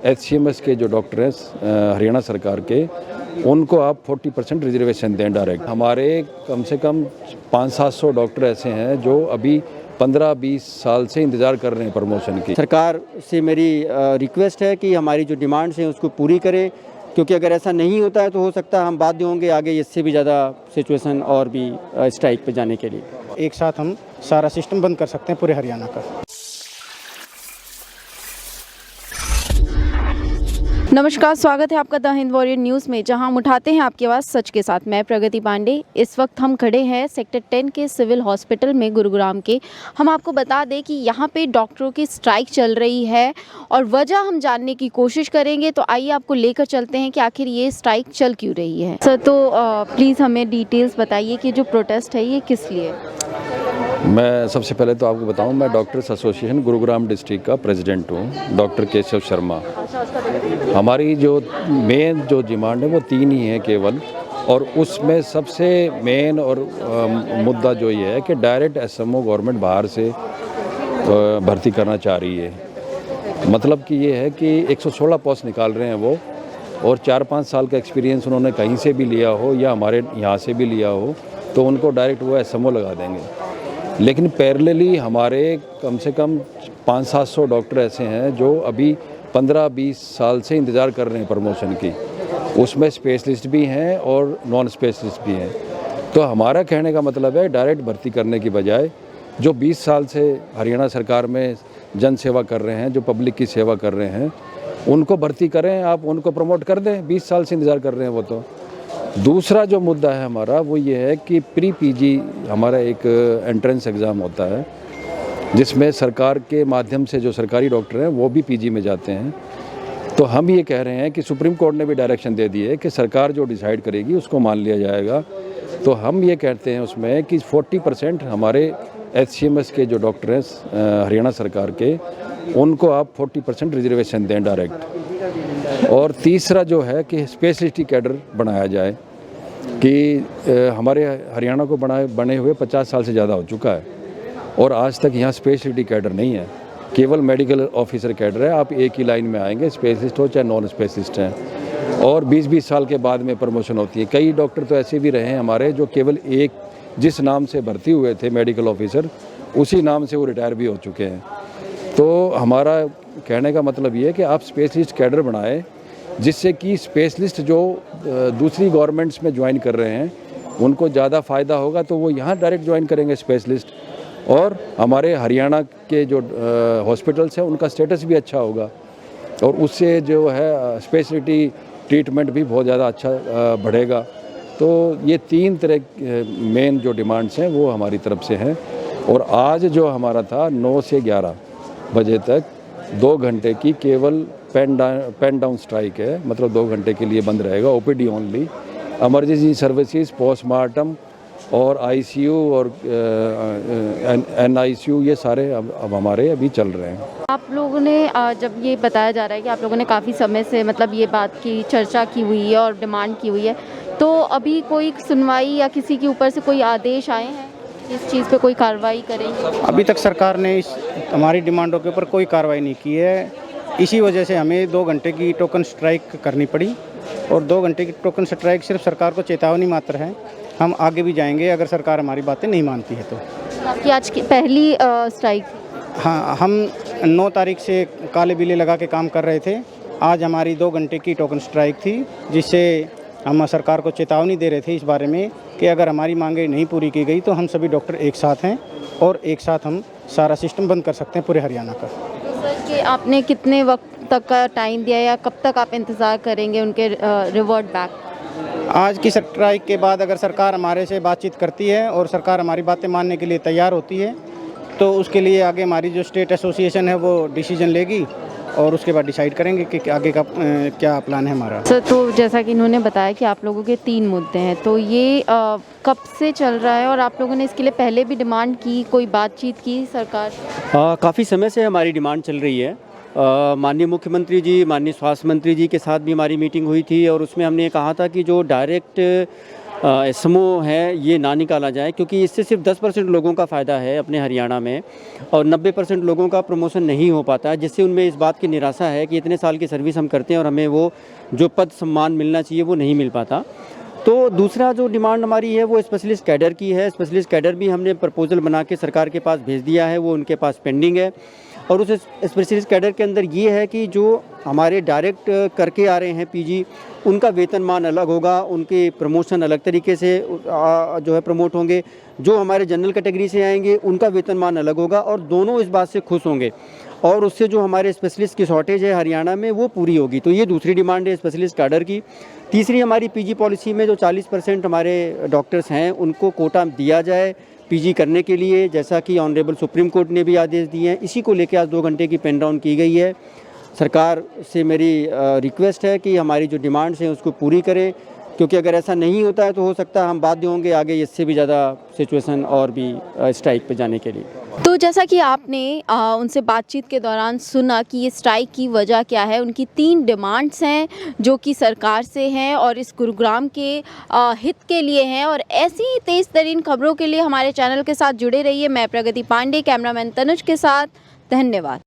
HCMS के जो doctor हैं हरियाणा सरकार के, उनको आप 40% रिजर्वेशन दें डायरेक्ट। हमारे कम से कम 500-700 डॉक्टर ऐसे हैं जो अभी 15-20 साल से इंतज़ार कर रहे हैं प्रमोशन की। सरकार से मेरी रिक्वेस्ट है कि हमारी जो डिमांड्स हैं उसको पूरी करे, क्योंकि अगर ऐसा नहीं होता है तो हो सकता है हम बाध्य होंगे आगे इससे भी ज़्यादा सिचुएशन और भी स्ट्राइक पे जाने के लिए। एक साथ हम सारा सिस्टम बंद कर सकते हैं पूरे हरियाणा का। नमस्कार, स्वागत है आपका द हिंद वॉरियर न्यूज़ में, जहां हम उठाते हैं आपकी आवाज़ सच के साथ। मैं प्रगति पांडे। इस वक्त हम खड़े हैं सेक्टर 10 के सिविल हॉस्पिटल में गुरुग्राम के। हम आपको बता दें कि यहां पे डॉक्टरों की स्ट्राइक चल रही है और वजह हम जानने की कोशिश करेंगे। तो आइए आपको लेकर चलते हैं कि आखिर ये स्ट्राइक चल क्यों रही है। सर, तो प्लीज़ हमें डिटेल्स बताइए कि जो प्रोटेस्ट है ये किस लिए। मैं सबसे पहले तो आपको बताऊं, मैं डॉक्टर्स एसोसिएशन गुरुग्राम डिस्ट्रिक्ट का प्रेसिडेंट हूं, डॉक्टर केशव शर्मा। हमारी जो मेन जो डिमांड है वो 3 ही है केवल, और उसमें सबसे मेन और मुद्दा जो ये है कि डायरेक्ट एसएमओ गवर्नमेंट बाहर से भर्ती करना चाह रही है। मतलब कि ये है कि 116 पोस्ट निकाल रहे हैं वो, और 4-5 साल का एक्सपीरियंस उन्होंने कहीं से भी लिया हो या हमारे यहाँ से भी लिया हो तो उनको डायरेक्ट वो एसएमओ लगा देंगे। लेकिन पैरेलली हमारे कम से कम 500-700 डॉक्टर ऐसे हैं जो अभी 15-20 साल से इंतज़ार कर रहे हैं प्रमोशन की। उसमें स्पेशलिस्ट भी हैं और नॉन स्पेशलिस्ट भी हैं। तो हमारा कहने का मतलब है डायरेक्ट भर्ती करने की बजाय जो 20 साल से हरियाणा सरकार में जन सेवा कर रहे हैं, जो पब्लिक की सेवा कर रहे हैं, उनको भर्ती करें, आप उनको प्रमोट कर दें। 20 साल से इंतज़ार कर रहे हैं वो तो। दूसरा जो मुद्दा है हमारा वो ये है कि प्री पीजी हमारा एक एंट्रेंस एग्ज़ाम होता है जिसमें सरकार के माध्यम से जो सरकारी डॉक्टर हैं वो भी पीजी में जाते हैं। तो हम ये कह रहे हैं कि सुप्रीम कोर्ट ने भी डायरेक्शन दे दी है कि सरकार जो डिसाइड करेगी उसको मान लिया जाएगा। तो हम ये कहते हैं उसमें कि 40% हमारे HCMS के जो डॉक्टर हैं हरियाणा सरकार के, उनको आप 40% रिजर्वेशन दें डायरेक्ट। और तीसरा जो है कि स्पेशलिटी कैडर बनाया जाए, कि हमारे हरियाणा को बने हुए 50 साल से ज़्यादा हो चुका है और आज तक यहाँ स्पेशलिटी कैडर नहीं है, केवल मेडिकल ऑफिसर कैडर है। आप एक ही लाइन में आएंगे, स्पेशलिस्ट हो चाहे नॉन स्पेशलिस्ट हैं, और 20-20 साल के बाद में प्रमोशन होती है। कई डॉक्टर तो ऐसे भी रहे हैं हमारे जो केवल एक जिस नाम से भर्ती हुए थे मेडिकल ऑफिसर, उसी नाम से वो रिटायर भी हो चुके हैं। तो हमारा कहने का मतलब ये है कि आप स्पेशलिस्ट कैडर बनाएं, जिससे कि स्पेशलिस्ट जो दूसरी गवर्नमेंट्स में ज्वाइन कर रहे हैं उनको ज़्यादा फ़ायदा होगा, तो वो यहाँ डायरेक्ट ज्वाइन करेंगे स्पेशलिस्ट। और हमारे हरियाणा के जो हॉस्पिटल्स हैं उनका स्टेटस भी अच्छा होगा, और उससे जो है स्पेशलिटी ट्रीटमेंट भी बहुत ज़्यादा अच्छा बढ़ेगा। तो ये 3 तरह मेन जो डिमांड्स हैं वो हमारी तरफ से हैं। और आज जो हमारा था 9 से 11 बजे तक 2 घंटे की केवल पेन डाउन स्ट्राइक है, मतलब 2 घंटे के लिए बंद रहेगा। OPD only, emergency services, postmortem और ICU और NICU ये सारे अब हमारे अभी चल रहे हैं। आप लोगों ने जब ये बताया जा रहा है कि आप लोगों ने काफ़ी समय से मतलब ये बात की चर्चा की हुई है और डिमांड की हुई है, तो अभी कोई सुनवाई या किसी के ऊपर से कोई आदेश आए हैं इस चीज़ पे कोई कार्रवाई करेंगे? अभी तक सरकार ने इस हमारी डिमांडों के ऊपर कोई कार्रवाई नहीं की है। इसी वजह से हमें 2 घंटे की टोकन स्ट्राइक करनी पड़ी, और 2 घंटे की टोकन स्ट्राइक सिर्फ सरकार को चेतावनी मात्र है। हम आगे भी जाएंगे अगर सरकार हमारी बातें नहीं मानती है तो। आपकी आज की पहली स्ट्राइक? हाँ, हम 9 तारीख से काले बिल्ले लगा के काम कर रहे थे। आज हमारी 2 घंटे की टोकन स्ट्राइक थी, जिससे हम सरकार को चेतावनी दे रहे थे इस बारे में कि अगर हमारी मांगें नहीं पूरी की गई तो हम सभी डॉक्टर एक साथ हैं और एक साथ हम सारा सिस्टम बंद कर सकते हैं पूरे हरियाणा का। तो सर, कि आपने कितने वक्त तक का टाइम दिया या कब तक आप इंतज़ार करेंगे उनके रिवर्ट बैक? आज की स्ट्राइक के बाद अगर सरकार हमारे से बातचीत करती है और सरकार हमारी बातें मानने के लिए तैयार होती है तो उसके लिए आगे हमारी जो स्टेट एसोसिएशन है वो डिसीजन लेगी, और उसके बाद डिसाइड करेंगे कि आगे का क्या प्लान है हमारा। सर, तो जैसा कि इन्होंने बताया कि आप लोगों के 3 मुद्दे हैं, तो ये कब से चल रहा है और आप लोगों ने इसके लिए पहले भी डिमांड की, कोई बातचीत की सरकार? काफ़ी समय से हमारी डिमांड चल रही है। माननीय मुख्यमंत्री जी, माननीय स्वास्थ्य मंत्री जी के साथ भी हमारी मीटिंग हुई थी, और उसमें हमने कहा था कि जो डायरेक्ट एसएमओ है ये ना निकाला जाए, क्योंकि इससे सिर्फ 10% लोगों का फ़ायदा है अपने हरियाणा में और 90% लोगों का प्रमोशन नहीं हो पाता है, जिससे उनमें इस बात की निराशा है कि इतने साल की सर्विस हम करते हैं और हमें वो जो पद सम्मान मिलना चाहिए वो नहीं मिल पाता। तो दूसरा जो डिमांड हमारी है वो स्पेशलिस्ट कैडर की है। स्पेशलिस्ट कैडर भी हमने प्रपोजल बना के सरकार के पास भेज दिया है, वो उनके पास पेंडिंग है। और उस स्पेशलिस्ट कैडर के अंदर ये है कि जो हमारे डायरेक्ट करके आ रहे हैं पीजी, उनका वेतनमान अलग होगा, उनके प्रमोशन अलग तरीके से जो है प्रमोट होंगे। जो हमारे जनरल कैटेगरी से आएंगे उनका वेतनमान अलग होगा और दोनों इस बात से खुश होंगे और उससे जो हमारे स्पेशलिस्ट की शॉर्टेज है हरियाणा में वो पूरी होगी। तो ये दूसरी डिमांड है स्पेशलिस्ट कैडर की। तीसरी हमारी पीजी पॉलिसी में जो 40% हमारे डॉक्टर्स हैं उनको कोटा दिया जाए पीजी करने के लिए, जैसा कि ऑनरेबल सुप्रीम कोर्ट ने भी आदेश दिए हैं। इसी को लेकर आज 2 घंटे की पेन डाउन की गई है। सरकार से मेरी रिक्वेस्ट है कि हमारी जो डिमांड्स हैं उसको पूरी करें, क्योंकि अगर ऐसा नहीं होता है तो हो सकता है हम बाध्य होंगे आगे इससे भी ज़्यादा सिचुएशन और भी स्ट्राइक पे जाने के लिए। तो जैसा कि आपने उनसे बातचीत के दौरान सुना कि ये स्ट्राइक की वजह क्या है, उनकी 3 डिमांड्स हैं जो कि सरकार से हैं और इस गुरुग्राम के हित के लिए हैं। और ऐसी ही तेज़ तरीन खबरों के लिए हमारे चैनल के साथ जुड़े रहिए। मैं प्रगति पांडे, कैमरामैन तनुज के साथ, धन्यवाद।